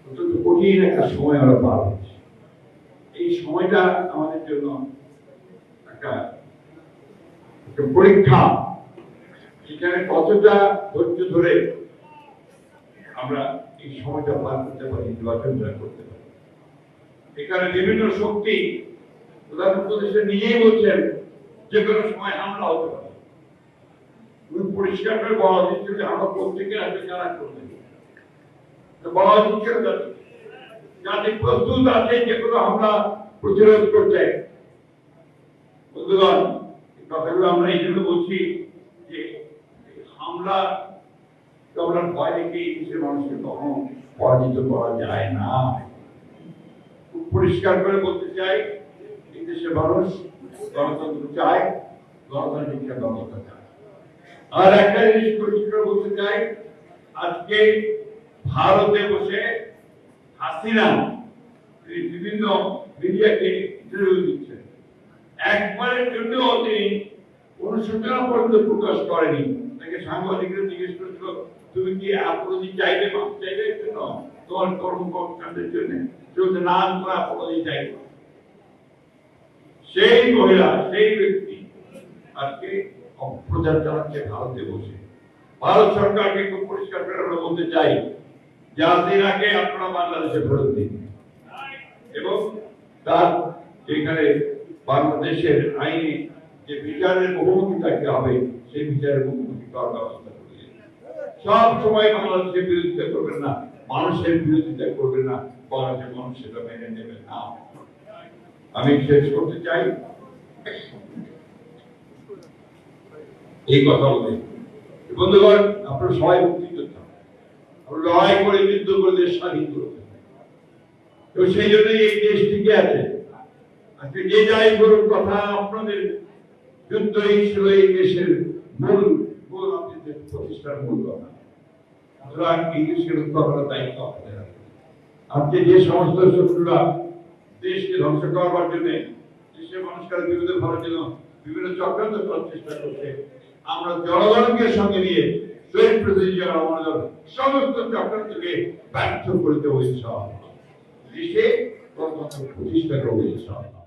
অত্যন্ত কঠিন একটা সময় আমরা পার হচ্ছি। এই সময়টা আমাদের জন্য একটা পরীক্ষা, সেখানে কতটা ধৈর্য ধরে আমরা এই সময়টা পার করতে পারি, নির্বাচনটা করতে পারি। এখানে বিভিন্ন শক্তি প্রধান উপদেষ্টা নিজেই বলছেন যে কোনো সময় হামলা হতে পারে। পরিষ্কার করে বলা হচ্ছে যে আমরা প্রত্যেকে আসলে যারা করবেন বলা হচ্ছে যাতে প্রস্তুত আছে যে কোনো হামলা প্রতিরোধ করতে। বন্ধুগণ, কথাগুলো আমরা এই জন্য বলছি যে হামলা আমরা ভয় দেখে দেশের মানুষকে কখনো পরাজিত করা যায় না। খুব পরিষ্কার করে বলতে চাই, এই দেশের মানুষ গণতন্ত্র চায়, গণতান্ত্রিক ব্যবস্থা চায়। আর একটা জিনিস পরিষ্কার বলতে চাই, আজকে ভারতে বসে হাসিনা বিভিন্ন মিডিয়াকে ইন্টারভিউ দিচ্ছেন। একবারের জন্য তিনি অনুশোচনা পর্যন্ত প্রকাশ করেনি। তাকে সাংবাদিকরা জিজ্ঞেস করেছিল, তুমি কি আপরাধী চাইবে, মাপ চাইবে জন্য তোমার কর্মকাণ্ডের জন্য? চলতে না, তোমার আপরাধী চাইবে। সেই মহিলা, সেই ব্যক্তি আজকে অপপ্রচার চালাচ্ছে ভারতে বসে। ভারত সরকারকে খুব পরিষ্কার করে আমরা বলতে চাই, হাসিনাকে আপনারা বাংলাদেশে ফেরত দিন এবং তার এখানে বাংলাদেশের আইনে যে বিচারের মুখোমুখি থাকতে হবে, সেই বিচারের মুখোমুখি করার ব্যবস্থা করিয়ে। সব সময় বাংলাদেশের বিরোধিতা করবেন না, মানুষের বিরোধিতা করবেন না, বাংলাদেশের মানুষ সেটা মেনে নেবে না। আমি শেষ করতে চাই এই কথা বলে, বন্ধুগণ, আপনারা সবাই মুক্তিযোদ্ধা, আমরা লড়াই করে যুদ্ধ করে দেশ স্বাধীন করেছেন। তো সেই জন্যই এই দেশ টিকে আছে। আজকে যে যাই করুন, কথা আপনাদের যুদ্ধই ছিল এই দেশের মূল আপনাদের প্রতিষ্ঠার মূল কথা। সুতরাং এই দেশের রক্ষা করার দায়িত্ব আপনাদের। আজকে যে সমস্ত শত্রুরা দেশকে ধ্বংস করবার জন্য, দেশের মানুষকে বিরুদ্ধে করার জন্য বিভিন্ন চক্রান্ত করার চেষ্টা করছে, আমরা জনগণকে সঙ্গে নিয়ে শহীদ প্রেসিডেন্ট আমাদের সমস্ত চক্রান্তকে ব্যর্থ করতে হয়েছে। দেশে গণতন্ত্র প্রতিষ্ঠা করতে হয়েছে।